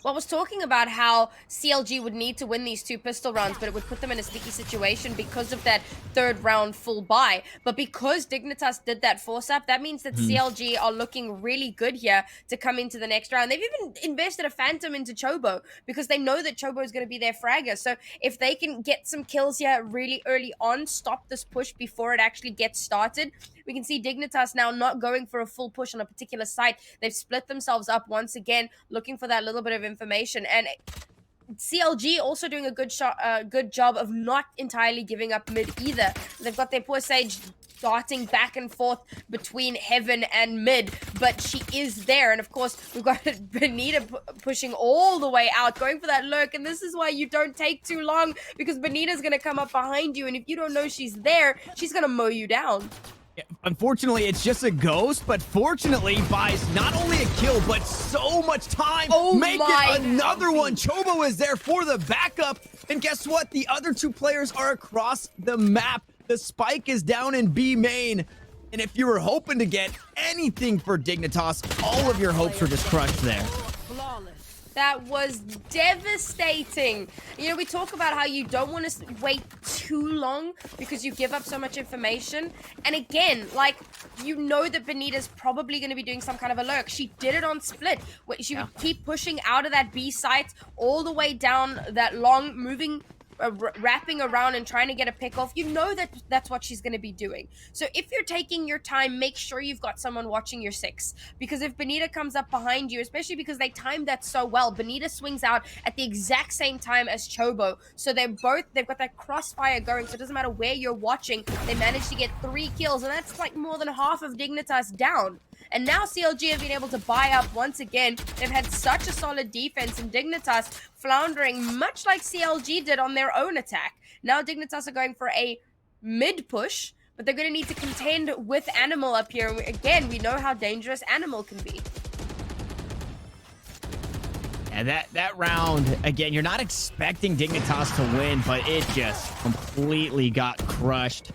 Well, I was talking about how CLG would need to win these 2 pistol rounds, but it would put them in a sticky situation because of that 3rd round full buy. But because Dignitas did that force up, that means that CLG are looking really good here to come into the next round. They've even invested a Phantom into Chobo because they know that Chobo is going to be their fragger. So if they can get some kills here really early on, stop this push before it actually gets started, we can see Dignitas now not going for a full push on a particular site. They've split themselves up once again, looking for that little bit of information. And CLG also doing a good job of not entirely giving up mid either. They've got their poor Sage darting back and forth between heaven and mid, but she is there. And of course, we've got Bonita pushing all the way out, going for that lurk. And this is why you don't take too long, because Bonita's going to come up behind you. And if you don't know she's there, she's going to mow you down. Yeah, unfortunately, it's just a ghost, but fortunately buys not only a kill, but so much time. Make it another one. Chobo is there for the backup. And guess what? The other 2 players are across the map. The spike is down in B main. And if you were hoping to get anything for Dignitas, all of your hopes were just crushed there. That was devastating. You know, we talk about how you don't want to wait too long because you give up so much information. And again, like, you know that Bonita's probably going to be doing some kind of a lurk. She did it on split. She would keep pushing out of that B site all the way down that long, moving, wrapping around and trying to get a pick off. You know that that's what she's going to be doing. So if you're taking your time, make sure you've got someone watching your 6, because if Bonita comes up behind you, especially because they timed that so well, Bonita swings out at the exact same time as Chobo, so they've got that crossfire going, so it doesn't matter where you're watching. They managed to get 3 kills, and that's like more than half of Dignitas down. And now CLG have been able to buy up once again. They've had such a solid defense, and Dignitas floundering much like CLG did on their own attack. Now Dignitas are going for a mid push, but they're going to need to contend with Animal up here. And again, we know how dangerous Animal can be. And that round, again, you're not expecting Dignitas to win, but it just completely got crushed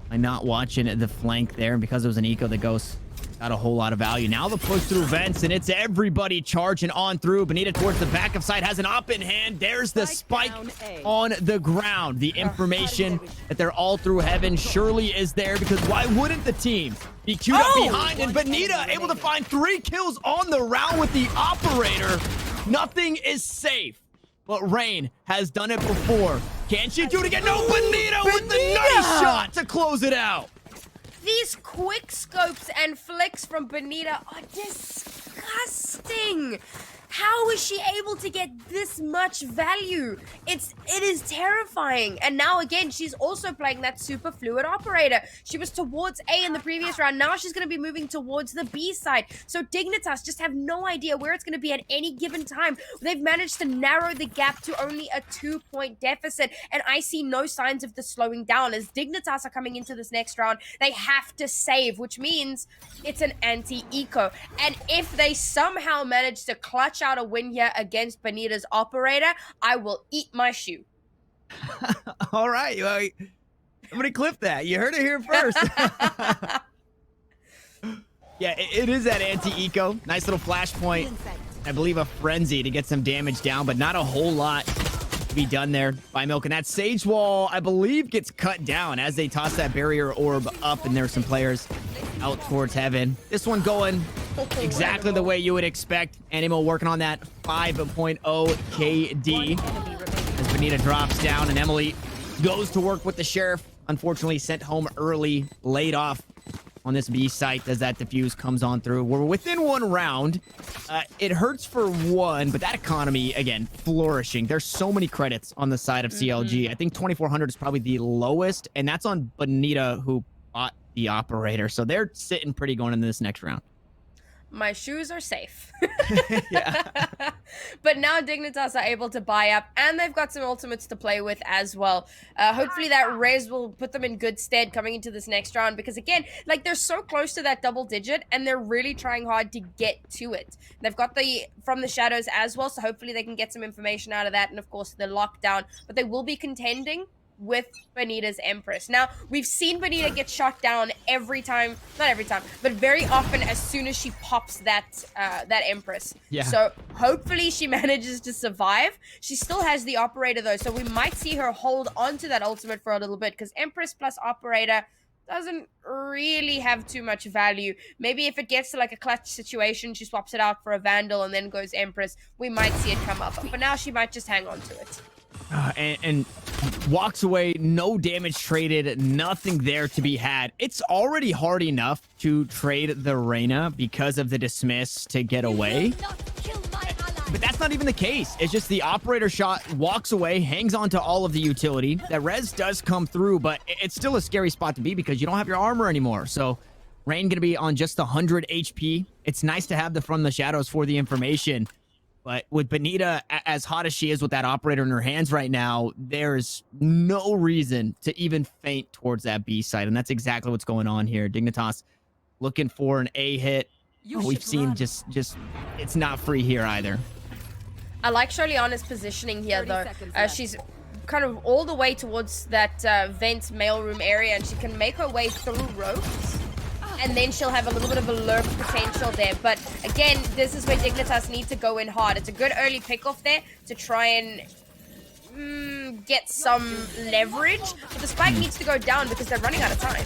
by not watching the flank there. And because it was an eco, the Ghost got a whole lot of value. Now the push through vents, and it's everybody charging on through. Bonita towards the backup side has an op in hand. There's the spike on the ground. The information that they're all through heaven surely is there, because why wouldn't the team be queued up behind? And Bonita able to find 3 kills on the round with the operator. Nothing is safe. But Rain has done it before. Can she do it again? No, Bonita with the nice shot to close it out. These quick scopes and flicks from Bonita are disgusting. How is she able to get this much value? It is terrifying. And now again, she's also playing that super fluid operator. She was towards A in the previous round. Now she's going to be moving towards the B side. So Dignitas just have no idea where it's going to be at any given time. They've managed to narrow the gap to only a 2-point deficit. And I see no signs of this slowing down. As Dignitas are coming into this next round, they have to save, which means it's an anti-eco. And if they somehow manage to clutch out a win here against Bonita's operator, I will eat my shoe. All right. Well, I'm going to clip that. You heard it here first. Yeah, it is that anti-eco. Nice little flashpoint. I believe a frenzy to get some damage down, but not a whole lot to be done there by Milk. And that Sage Wall, I believe, gets cut down as they toss that barrier orb up, and there's some players out towards heaven. This one going exactly the way you would expect. Animal working on that 5.0 KD. As Bonita drops down, and Emily goes to work with the Sheriff. Unfortunately, sent home early, laid off on this B site as that defuse comes on through. We're within 1 round. It hurts for 1, but that economy, again, flourishing. There's so many credits on the side of CLG. I think 2,400 is probably the lowest, and that's on Bonita, who bought the operator. So they're sitting pretty going into this next round. My shoes are safe. Yeah. But now Dignitas are able to buy up, and they've got some ultimates to play with as well. Hopefully that res will put them in good stead coming into this next round, because again, like, they're so close to that double digit, and they're really trying hard to get to it. They've got the from the shadows as well, so hopefully they can get some information out of that, and of course the lockdown. But they will be contending with Benita's Empress. Now, we've seen Benita get shot down every time, not every time, but very often as soon as she pops that Empress. Yeah. So hopefully she manages to survive. She still has the Operator though, so we might see her hold onto that ultimate for a little bit, because Empress plus Operator doesn't really have too much value. Maybe if it gets to like a clutch situation, she swaps it out for a Vandal and then goes Empress, we might see it come up. But for now, she might just hang on to it. And walks away, no damage traded, nothing there to be had. It's already hard enough to trade the Reyna because of the dismiss to get away. But that's not even the case. It's just the Operator shot walks away, hangs on to all of the utility. That res does come through, but it's still a scary spot to be because you don't have your armor anymore. So Rain gonna be on just 100 HP. It's nice to have the From the Shadows for the information. But with Benita, as hot as she is with that Operator in her hands right now, there's no reason to even feint towards that B side. And that's exactly what's going on here. Dignitas looking for an A hit. We've seen just it's not free here either. I like Sholiana's positioning here though. She's kind of all the way towards that vent mailroom area, and she can make her way through ropes. And then she'll have a little bit of a lurk potential there. But again, this is where Dignitas need to go in hard. It's a good early pick-off there to try and get some leverage. But the spike needs to go down because they're running out of time.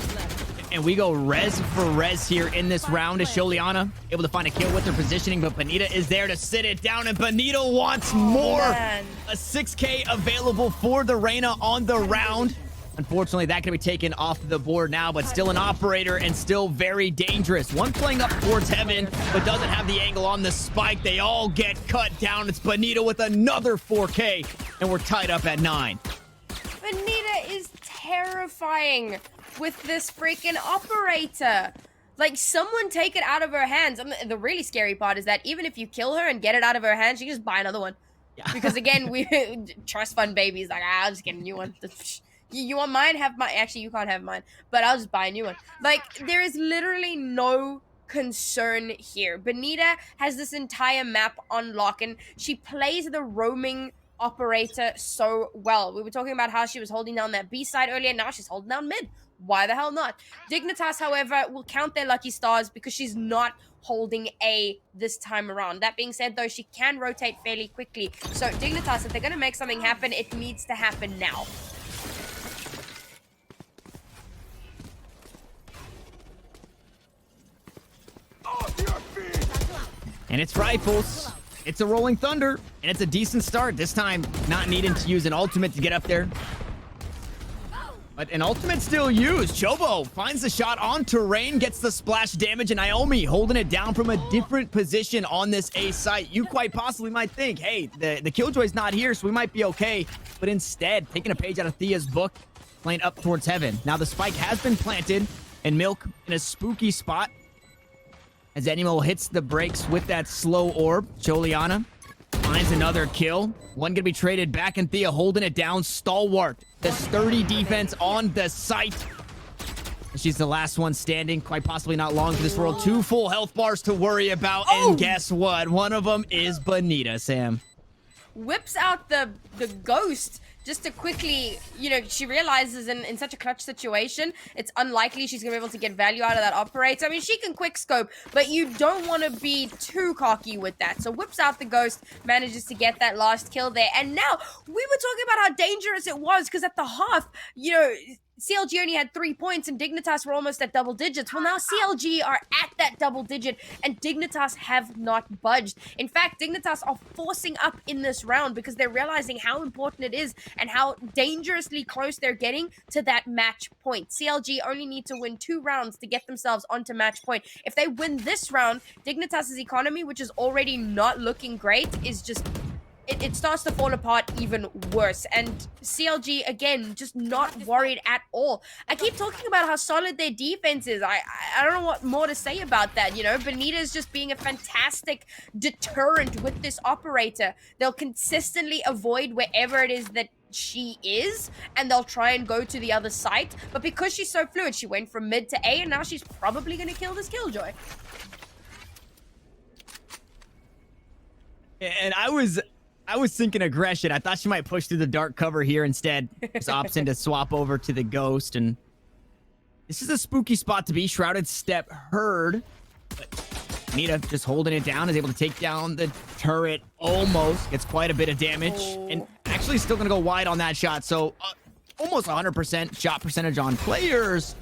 And we go res for res here in this round as Sholiana able to find a kill with her positioning, but Benita is there to sit it down, and Benita wants more. Man. A 6K available for the Reyna on the round. Unfortunately, that can be taken off the board now, but still an Operator and still very dangerous. One playing up towards heaven, but doesn't have the angle on the spike. They all get cut down. It's Benita with another 4K, and we're tied up at 9. Benita is terrifying with this freaking Operator. Like, someone take it out of her hands. I mean, the really scary part is that even if you kill her and get it out of her hands, you can just buy another one. Yeah. Because again, we trust fund babies. Like, I'll just get a new one. You want mine? Have mine. Actually, you can't have mine. But I'll just buy a new one. Like, there is literally no concern here. Benita has this entire map on lock, and she plays the roaming Operator so well. We were talking about how she was holding down that B side earlier. Now she's holding down mid. Why the hell not? Dignitas, however, will count their lucky stars because she's not holding A this time around. That being said, though, she can rotate fairly quickly. So Dignitas, if they're going to make something happen, it needs to happen now. And it's Rifles. It's a Rolling Thunder, and it's a decent start. This time, not needing to use an ultimate to get up there. But an ultimate still used. Chobo finds the shot onto Rain, gets the splash damage, and Naomi holding it down from a different position on this A site. You quite possibly might think, hey, the Killjoy's not here, so we might be okay. But instead, taking a page out of Thea's book, playing up towards heaven. Now the spike has been planted, and Milk in a spooky spot. As Animal hits the brakes with that slow orb, Sholiana finds another kill. One gonna be traded back, and Thea holding it down. Stalwart, the sturdy defense on the site. She's the last one standing. Quite possibly not long for this world. 2 full health bars to worry about. Oh! And guess what? One of them is Benita, Sam. Whips out the ghost just to quickly, you know, she realizes in such a clutch situation, it's unlikely she's gonna be able to get value out of that Operator. I mean, she can quick scope, but you don't want to be too cocky with that. So whips out the ghost, manages to get that last kill there. And now, we were talking about how dangerous it was, because at the half, you know, CLG only had 3 points and Dignitas were almost at double digits. Well, now CLG are at that double digit and Dignitas have not budged. In fact, Dignitas are forcing up in this round because they're realizing how important it is and how dangerously close they're getting to that match point. CLG only need to win 2 rounds to get themselves onto match point. If they win this round, Dignitas' economy, which is already not looking great, is just... It starts to fall apart even worse. And CLG, again, just not worried at all. I keep talking about how solid their defense is. I don't know what more to say about that, you know. Benita's just being a fantastic deterrent with this Operator. They'll consistently avoid wherever it is that she is, and they'll try and go to the other site. But because she's so fluid, she went from mid to A, and now she's probably going to kill this Killjoy. And I was I was thinking aggression. I thought she might push through the dark cover here instead. Just opts in to swap over to the ghost, and this is a spooky spot to be. Shrouded Step heard, but Nita just holding it down, is able to take down the turret almost. Gets quite a bit of damage, and actually still going to go wide on that shot. So almost 100% shot percentage on players.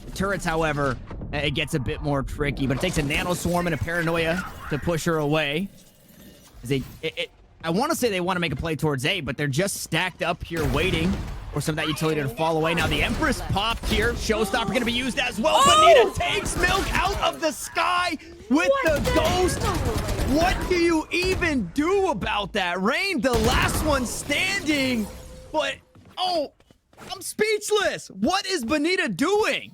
The turrets, however, it gets a bit more tricky, but it takes a nano swarm and a paranoia to push her away. I want to say they want to make a play towards A, but they're just stacked up here waiting for some of that utility to fall away. Now the Empress popped here. Showstopper going to be used as well. Bonita takes Milk out of the sky with the ghost. What do you even do about that? Rain, the last one standing, but I'm speechless. What is Bonita doing?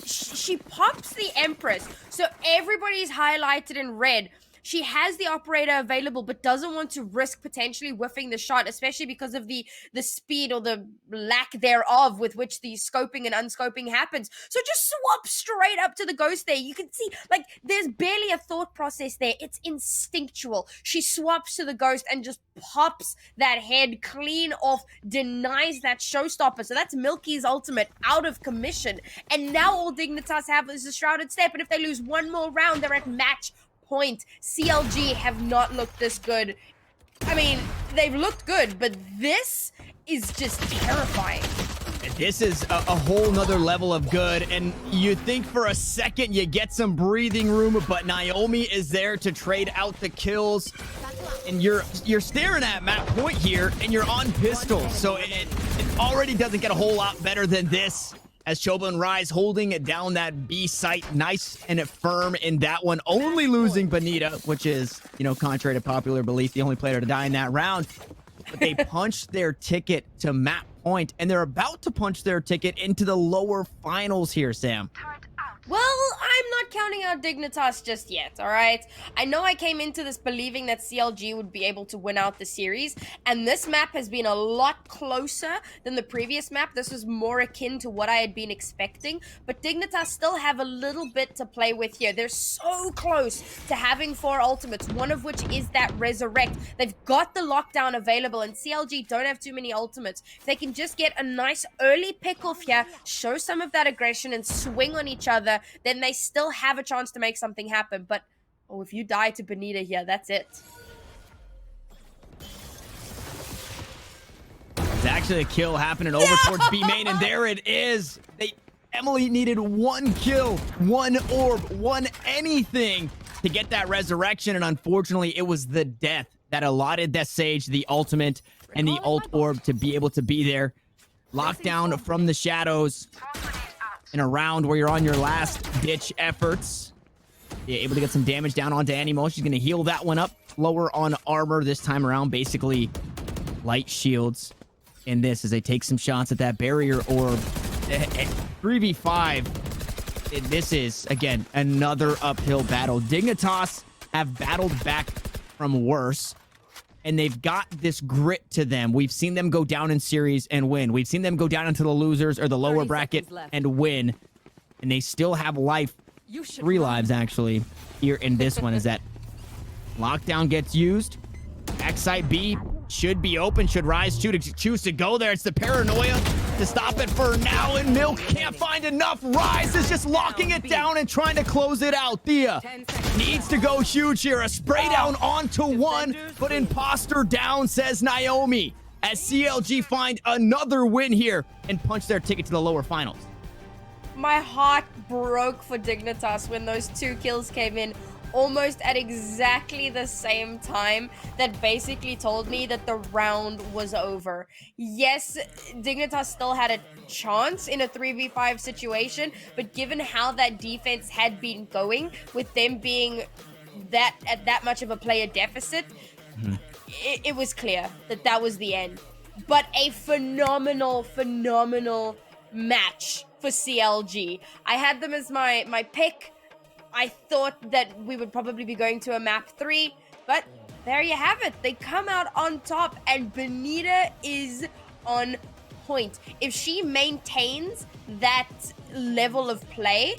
She pops the Empress, so everybody's highlighted in red. She has the operator available, but doesn't want to risk potentially whiffing the shot, especially because of the speed or the lack thereof with which the scoping and unscoping happens. So just swap straight up to the ghost there. You can see, like, there's barely a thought process there. It's instinctual. She swaps to the ghost and just pops that head clean off, denies that showstopper. So that's Milky's ultimate out of commission. And now all Dignitas have is a Shrouded Step, and if they lose one more round, they're at match point. CLG have not looked this good. I mean, they've looked good, but this is just terrifying. This is a whole nother level of good, and you think for a second you get some breathing room, but Naomi is there to trade out the kills, and you're staring at map point here, and you're on pistol, so it already doesn't get a whole lot better than this. As Choba and Rise holding down that B site, nice and firm in that one, only losing Bonita, which is, contrary to popular belief, the only player to die in that round. But they punched their ticket to map point, and they're about to punch their ticket into the lower finals here, Sam. Well, I'm not counting out Dignitas just yet, all right? I know I came into this believing that CLG would be able to win out the series, and this map has been a lot closer than the previous map. This was more akin to what I had been expecting, but Dignitas still have a little bit to play with here. They're so close to having 4 ultimates, one of which is that Resurrect. They've got the lockdown available, and CLG don't have too many ultimates. If they can just get a nice early pick-off here, show some of that aggression, and swing on each other, then they still have a chance to make something happen. But, if you die to Bonita here, that's it. There's actually a kill happening over towards B main, and there it is. Emily needed 1 kill, 1 orb, 1 anything to get that resurrection, and unfortunately, it was the death that allotted that Sage the ultimate and the ult orb to be able to be there. Lockdown from the shadows. In a round where you're on your last ditch efforts. You're able to get some damage down onto Animo. She's going to heal that one up. Lower on armor this time around. Basically, light shields in this as they take some shots at that barrier orb. 3v5. This is, again, another uphill battle. Dignitas have battled back from worse. And they've got this grit to them. We've seen them go down in series and win. We've seen them go down into the losers or the lower bracket and win. And they still have life. 3 lives, actually, here in this one. Is that lockdown gets used. Backside B should be open. Should Rise choose to go there. It's the paranoia to stop it for now. And Milk can't find enough. Rise is just locking it down and trying to close it out. Thea needs to go huge here. A spray down onto 1, but imposter down, says Naomi. As CLG find another win here and punch their ticket to the lower finals. My heart broke for Dignitas when those 2 kills came in. Almost at exactly the same time that basically told me that the round was over. Yes, Dignitas still had a chance in a 3v5 situation, but given how that defense had been going, with them being at that much of a player deficit, it was clear that was the end. But a phenomenal match for CLG. I had them as my pick. I thought that we would probably be going to a map 3, but there you have it. They come out on top, and Bonita is on point. If she maintains that level of play,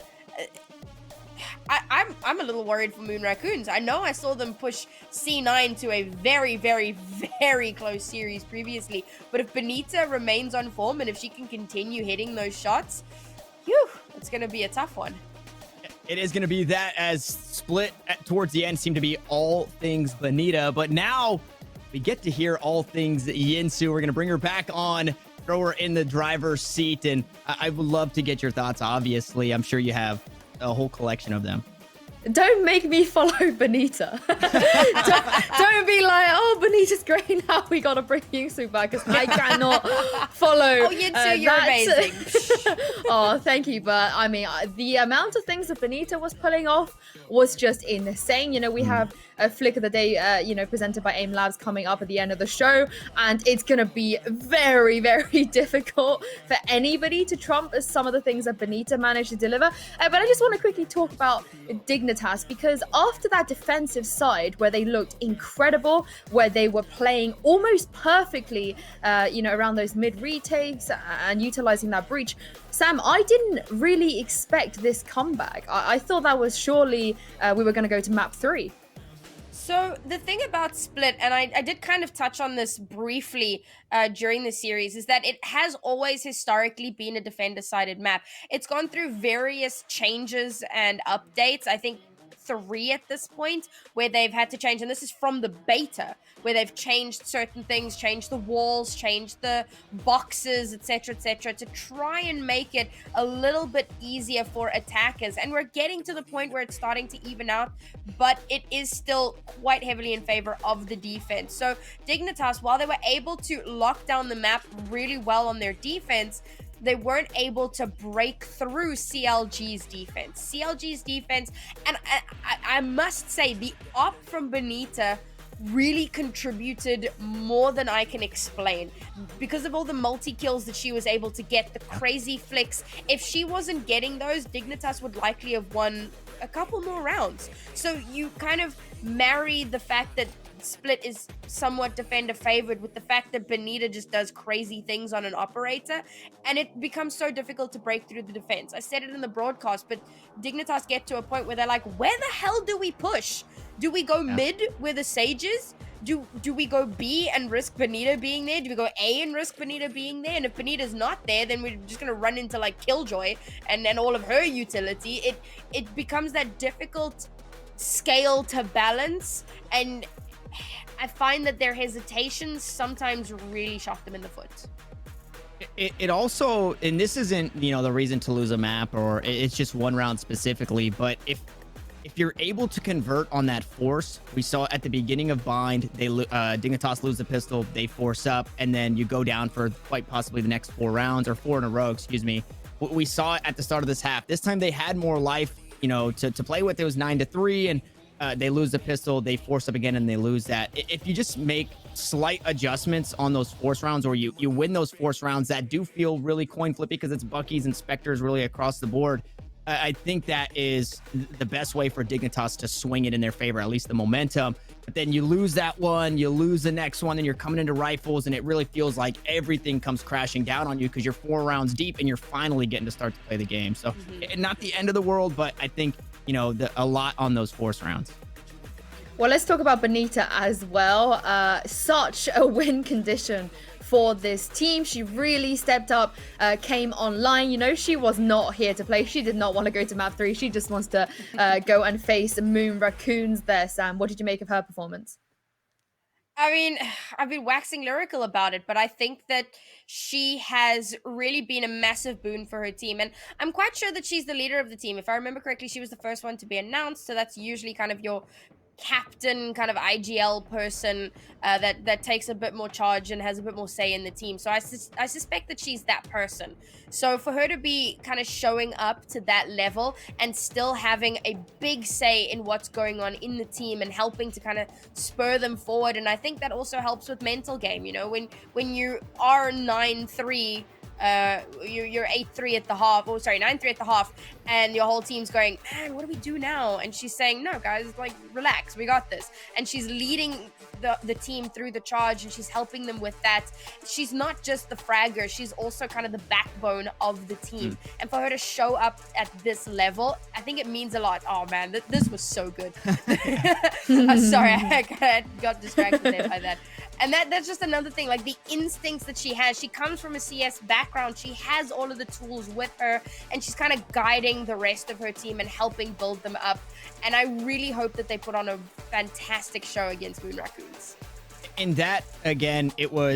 I'm a little worried for Moon Raccoons. I know I saw them push C9 to a very, very, very close series previously, but if Benita remains on form and if she can continue hitting those shots, whew, it's going to be a tough one. It is going to be that, as Split towards the end seemed to be all things Benita, but now we get to hear all things Yinsu. We're going to bring her back on, throw her in the driver's seat, and I would love to get your thoughts. Obviously, I'm sure you have a whole collection of them. Don't make me follow Benita. don't be like, oh, Benita's great now. We gotta bring Yinsu back because I cannot follow. Oh, Yinsu, you're amazing. Oh, thank you. But I mean, the amount of things that Benita was pulling off was just insane. You know, we have a flick of the day, presented by AIM Labs coming up at the end of the show, and it's gonna be very, very difficult for anybody to trump some of the things that Benita managed to deliver. But I just want to quickly talk about Dignitas, because after that defensive side where they looked incredible, where they were playing almost perfectly, around those mid retakes and utilizing that breach, Sam, I didn't really expect this comeback. I thought that was surely we were going to go to map 3. So the thing about Split, and I did kind of touch on this briefly during the series, is that it has always historically been a defender-sided map. It's gone through various changes and updates. I think 3 at this point where they've had to change, and this is from the beta, where they've changed certain things, changed the walls, changed the boxes, etc., to try and make it a little bit easier for attackers. And we're getting to the point where it's starting to even out, but it is still quite heavily in favor of the defense. So Dignitas, while they were able to lock down the map really well on their defense, they weren't able to break through CLG's defense. CLG's defense, and I must say, the op from Benita really contributed more than I can explain because of all the multi-kills that she was able to get, the crazy flicks. If she wasn't getting those, Dignitas would likely have won a couple more rounds. So you kind of marry the fact that Split is somewhat defender favored with the fact that Benita just does crazy things on an operator, and it becomes so difficult to break through the defense. I said it in the broadcast, but Dignitas get to a point where they're like, where the hell do we push? Do we go mid where the Sage is? Do we go B and risk Benita being there? Do we go A and risk Benita being there? And if Benita's not there, then we're just gonna run into like Killjoy and all of her utility. It becomes that difficult scale to balance, and I find that their hesitations sometimes really shot them in the foot. It also, and this isn't, the reason to lose a map, or it's just one round specifically, but if you're able to convert on that force, we saw at the beginning of Bind, Dignitas lose the pistol, they force up, and then you go down for quite possibly the next 4 rounds, or 4 in a row, excuse me. We saw it at the start of this half. This time they had more life, to play with. It was 9-3, and they lose the pistol, they force up again, and they lose that. If you just make slight adjustments on those force rounds, or you win those force rounds that do feel really coin flippy because it's Bucky's and Spectres really across the board, I think that is the best way for Dignitas to swing it in their favor, at least the momentum. But then you lose that one, you lose the next one, and you're coming into rifles, and it really feels like everything comes crashing down on you because you're 4 rounds deep and you're finally getting to start to play the game. So not the end of the world, but I think a lot on those force rounds. Well, let's talk about Benita as well. Such a win condition for this team. She really stepped up, came online. She was not here to play. She did not want to go to map 3. She just wants to go and face Moon Raccoons there. Sam, what did you make of her performance? I mean, I've been waxing lyrical about it, but I think that she has really been a massive boon for her team. And I'm quite sure that she's the leader of the team. If I remember correctly, she was the first one to be announced. So that's usually kind of your captain, kind of IGL person that takes a bit more charge and has a bit more say in the team. So I suspect that she's that person. So for her to be kind of showing up to that level and still having a big say in what's going on in the team and helping to kind of spur them forward, and I think that also helps with mental game. When you are 9-3 you're 8-3 at the half, or sorry, 9-3 at the half, and your whole team's going, man, what do we do now? And she's saying, no, guys, like, relax, we got this. And she's leading the team through the charge, and she's helping them with that. She's not just the fragger, she's also kind of the backbone of the team. And for her to show up at this level, I think it means a lot. Oh man, this was so good. I'm sorry, I got distracted there by that. And that's just another thing, like the instincts that she has. She comes from a CS background. She has all of the tools with her, and she's kind of guiding the rest of her team and helping build them up. And I really hope that they put on a fantastic show against Moon Raccoons. And that, again,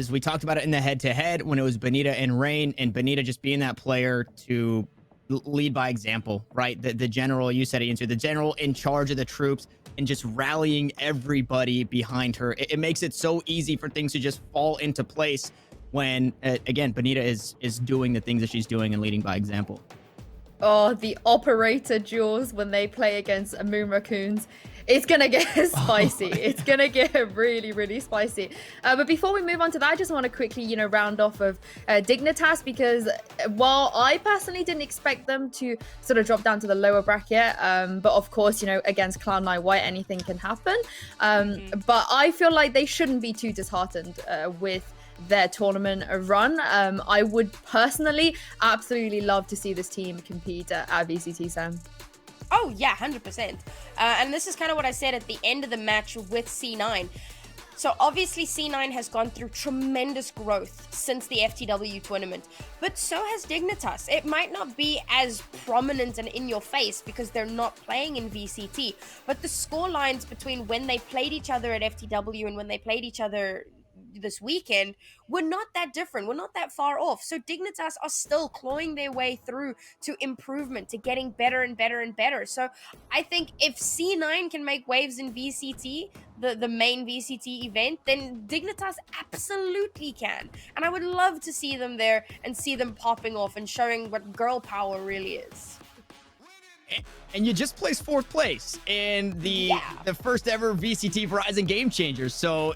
we talked about it in the head-to-head when it was Benita and Rain, and Benita just being that player to lead by example, right? The general, you said it, the general in charge of the troops, and just rallying everybody behind her. It makes it so easy for things to just fall into place when, again, Benita is doing the things that she's doing and leading by example. Oh, the operator duels when they play against Moon Raccoons. It's going to get spicy. It's going to get really, really spicy. But before we move on to that, I just want to quickly, round off of Dignitas, because while I personally didn't expect them to sort of drop down to the lower bracket, but of course, against Cloud9 White, anything can happen. But I feel like they shouldn't be too disheartened with their tournament run. I would personally absolutely love to see this team compete at VCT, Sam. Oh, yeah, 100%. And this is kind of what I said at the end of the match with C9. So obviously C9 has gone through tremendous growth since the FTW tournament, but so has Dignitas. It might not be as prominent and in your face because they're not playing in VCT, but the score lines between when they played each other at FTW and when they played each other this weekend were not that different. We're not that far off. So Dignitas are still clawing their way through to improvement, to getting better and better and better. So I think if C9 can make waves in VCT, the main VCT event, then Dignitas absolutely can. And I would love to see them there and see them popping off and showing what girl power really is. And you just placed 4th place in the first ever VCT Verizon Game Changers. So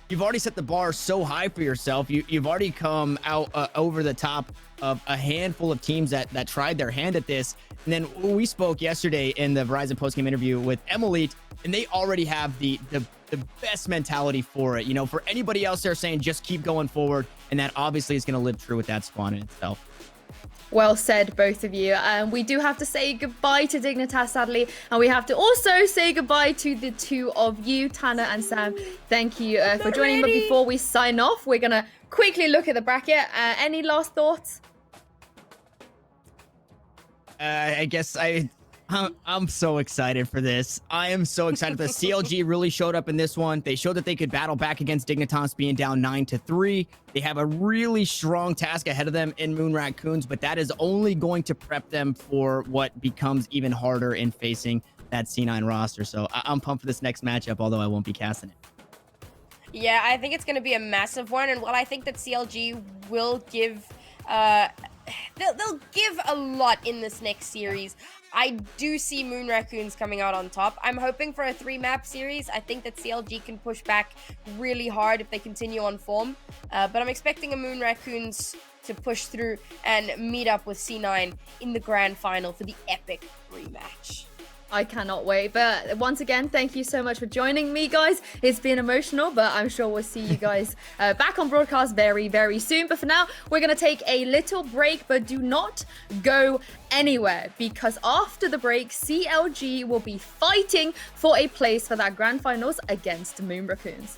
you've already set the bar so high for yourself. You've already come out over the top of a handful of teams that tried their hand at this. And then we spoke yesterday in the Verizon postgame interview with Emily, and they already have the best mentality for it. For anybody else there saying just keep going forward, and that obviously is going to live true with that spawn in itself. Well said, both of you. We do have to say goodbye to Dignitas, sadly. And we have to also say goodbye to the two of you, Tanner and Sam. Thank you for joining. But before we sign off, we're going to quickly look at the bracket. Any last thoughts? I guess I'm so excited for this. I am so excited. The CLG really showed up in this one. They showed that they could battle back against Dignitas being down 9-3. They have a really strong task ahead of them in Moon Raccoons, but that is only going to prep them for what becomes even harder in facing that C9 roster. So I'm pumped for this next matchup, although I won't be casting it. Yeah, I think it's going to be a massive one. And while I think that CLG will give... They'll give a lot in this next series, I do see Moon Raccoons coming out on top. I'm hoping for a 3-map series. I think that CLG can push back really hard if they continue on form. But I'm expecting a Moon Raccoons to push through and meet up with C9 in the grand final for the epic rematch. I cannot wait. But once again, thank you so much for joining me, guys. It's been emotional, but I'm sure we'll see you guys back on broadcast very, very soon. But for now, we're going to take a little break, but do not go anywhere, because after the break, CLG will be fighting for a place for that grand finals against Moon Raccoons.